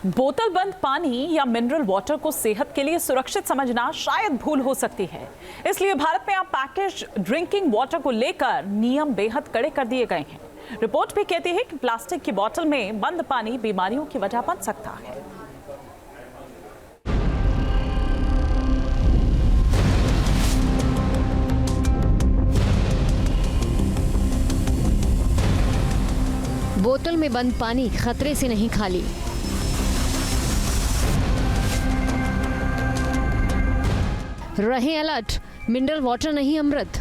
बोतल बंद पानी या मिनरल वाटर को सेहत के लिए सुरक्षित समझना शायद भूल हो सकती है। इसलिए भारत में अब पैकेज ड्रिंकिंग वाटर को लेकर नियम बेहद कड़े कर दिए गए हैं। रिपोर्ट भी कहती है कि प्लास्टिक की बोतल में बंद पानी बीमारियों की वजह बन सकता है। बोतल में बंद पानी खतरे से नहीं खाली। रहें अलर्ट, मिनरल वाटर नहीं अमृत।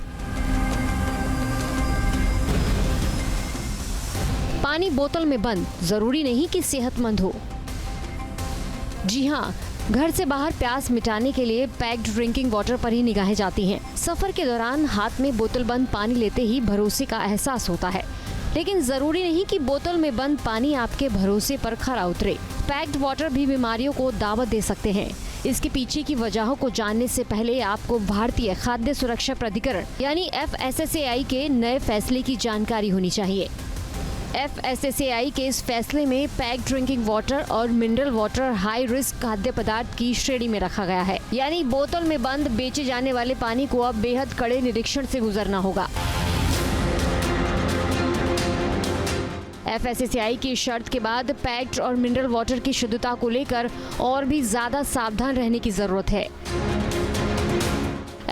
पानी बोतल में बंद जरूरी नहीं कि सेहतमंद हो। जी हाँ, घर से बाहर प्यास मिटाने के लिए पैक्ड ड्रिंकिंग वाटर पर ही निगाहें जाती हैं। सफर के दौरान हाथ में बोतल बंद पानी लेते ही भरोसे का एहसास होता है, लेकिन जरूरी नहीं कि बोतल में बंद पानी आपके भरोसे पर खरा उतरे। पैक्ड वाटर भी बीमारियों को दावत दे सकते हैं। इसके पीछे की वजहों को जानने से पहले आपको भारतीय खाद्य सुरक्षा प्राधिकरण यानी FSSAI के नए फैसले की जानकारी होनी चाहिए। FSSAI के इस फैसले में पैक्ड ड्रिंकिंग वाटर और मिनरल वाटर हाई रिस्क खाद्य पदार्थ की श्रेणी में रखा गया है, यानी बोतल में बंद बेचे जाने वाले पानी को अब बेहद कड़े निरीक्षण से गुजरना होगा। FSSAI की शर्त के बाद पैक्ड और मिनरल वाटर की शुद्धता को लेकर और भी ज्यादा सावधान रहने की जरूरत है।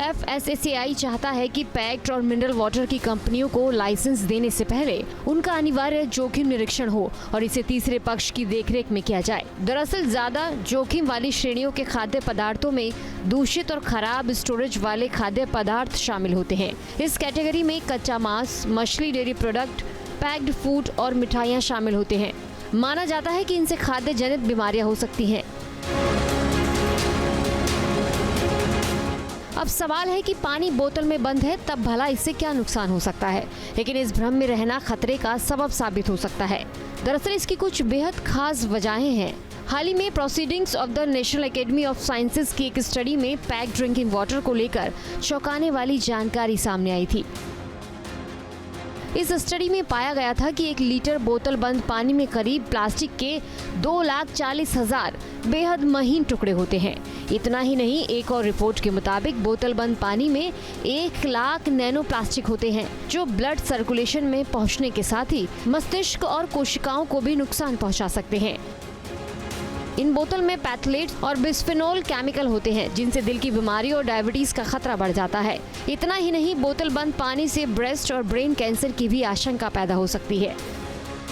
FSSAI चाहता है कि पैक्ड और मिनरल वाटर की कंपनियों को लाइसेंस देने से पहले उनका अनिवार्य जोखिम निरीक्षण हो और इसे तीसरे पक्ष की देखरेख में किया जाए। दरअसल ज्यादा जोखिम वाली श्रेणियों के खाद्य पदार्थों में दूषित और खराब स्टोरेज वाले खाद्य पदार्थ शामिल होते हैं। इस कैटेगरी में कच्चा मांस, मछली, डेयरी प्रोडक्ट, पैक्ड फूड और मिठाइयाँ शामिल होते हैं। माना जाता है कि इनसे खाद्य जनित बीमारियां हो सकती हैं। अब सवाल है कि पानी बोतल में बंद है, तब भला इससे क्या नुकसान हो सकता है, लेकिन इस भ्रम में रहना खतरे का सबब साबित हो सकता है। दरअसल इसकी कुछ बेहद खास वजहें हैं। हाल ही में proceedings of the national academy of sciences की एक स्टडी में पैक्ड ड्रिंकिंग वाटर को लेकर चौंकाने वाली जानकारी सामने आई थी। इस स्टडी में पाया गया था कि 1 लीटर बोतल बंद पानी में करीब प्लास्टिक के 2,40,000 बेहद महीन टुकड़े होते हैं। इतना ही नहीं, एक और रिपोर्ट के मुताबिक बोतल बंद पानी में 1 लाख नैनो प्लास्टिक होते हैं, जो ब्लड सर्कुलेशन में पहुंचने के साथ ही मस्तिष्क और कोशिकाओं को भी नुकसान पहुंचा सकते हैं। इन बोतल में पैथलेट्स और बिस्फेनोल केमिकल होते हैं, जिनसे दिल की बीमारी और डायबिटीज का खतरा बढ़ जाता है। इतना ही नहीं, बोतल बंद पानी से ब्रेस्ट और ब्रेन कैंसर की भी आशंका पैदा हो सकती है।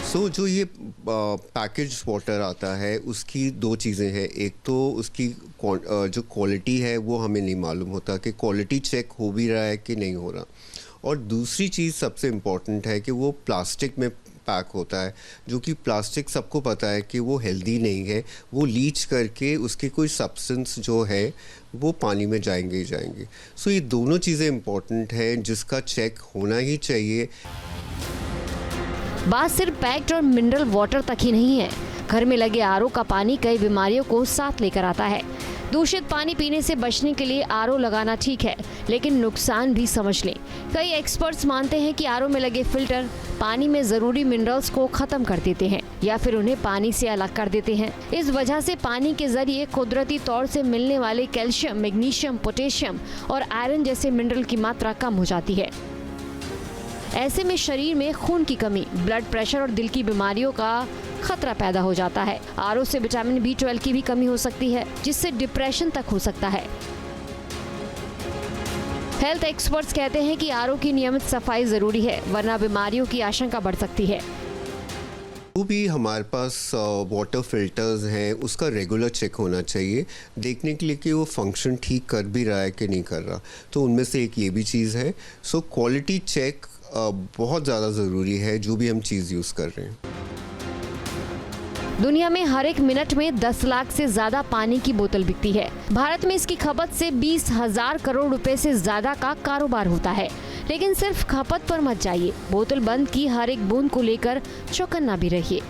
जो ये पैकेज वाटर आता है उसकी 2 चीज़ें हैं। एक तो उसकी जो क्वालिटी है वो हमें नहीं मालूम होता कि क्वालिटी चेक हो भी रहा है कि नहीं हो रहा, और दूसरी चीज़ सबसे इम्पॉर्टेंट है कि वो प्लास्टिक में पैक होता है, जो कि प्लास्टिक सबको पता है कि वो हेल्दी नहीं है। वो लीच करके उसकी कोई सब्सटेंस जो है वो पानी में जाएंगे ही जाएंगे। सो ये दोनों चीज़ें इम्पॉर्टेंट हैं जिसका चेक होना ही चाहिए। बात सिर्फ पैक्ड और मिनरल वाटर तक ही नहीं है। घर में लगे RO का पानी कई बीमारियों को साथ लेकर आता है। दूषित पानी पीने से बचने के लिए RO लगाना ठीक है, लेकिन नुकसान भी समझ लें। कई एक्सपर्ट्स मानते हैं कि RO में लगे फिल्टर पानी में जरूरी मिनरल्स को खत्म कर देते हैं या फिर उन्हें पानी से अलग कर देते हैं। इस वजह से पानी के जरिए कुदरती तौर से मिलने वाले कैल्शियम, मैग्नीशियम, पोटेशियम और आयरन जैसे मिनरल की मात्रा कम हो जाती है। ऐसे में शरीर में खून की कमी, ब्लड प्रेशर और दिल की बीमारियों का खतरा पैदा हो जाता है। RO से विटामिन B12 की भी कमी हो सकती है, जिससे डिप्रेशन तक हो सकता है। हेल्थ एक्सपर्ट्स कहते हैं कि RO की नियमित सफाई जरूरी है, वरना बीमारियों की आशंका बढ़ सकती है। जो भी हमारे पास वाटर फिल्टर्स हैं उसका रेगुलर चेक होना चाहिए, देखने के लिए कि वो फंक्शन ठीक कर भी रहा है कि नहीं कर रहा। तो उनमें से एक ये भी चीज़ है। सो क्वालिटी चेक बहुत ज़्यादा ज़रूरी है जो भी हम चीज़ यूज़ कर रहे हैं। दुनिया में हर एक मिनट में 10 लाख से ज्यादा पानी की बोतल बिकती है। भारत में इसकी खपत से 20,000 करोड़ रुपए से ज्यादा का कारोबार होता है। लेकिन सिर्फ खपत पर मत जाइए, बोतल बंद की हर एक बूंद को लेकर चौकन्ना भी रहिए।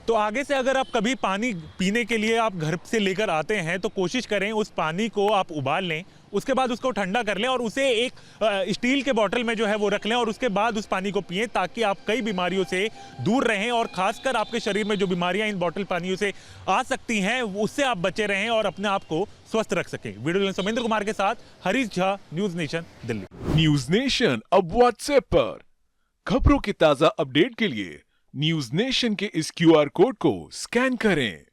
तो आगे से अगर आप कभी पानी पीने के लिए आप घर से लेकर आते हैं तो कोशिश करें उस पानी को आप उबाल लें उसके बाद उसको ठंडा कर लें और उसे एक स्टील के बोतल में जो है वो रख लें और उसके बाद उस पानी को पिएं, ताकि आप कई बीमारियों से दूर रहें और खासकर आपके शरीर में जो बीमारियां इन बोतल पानियों से आ सकती हैं उससे आप बचे रहें और अपने आप को स्वस्थ रख सकें। वीडियो जर्नलिस्ट सुमेंद्र कुमार के साथ Harish Jha, news nation, Delhi. News nation अब व्हाट्सएप पर खबरों की ताजा अपडेट के लिए न्यूज नेशन के इस QR कोड को स्कैन करें।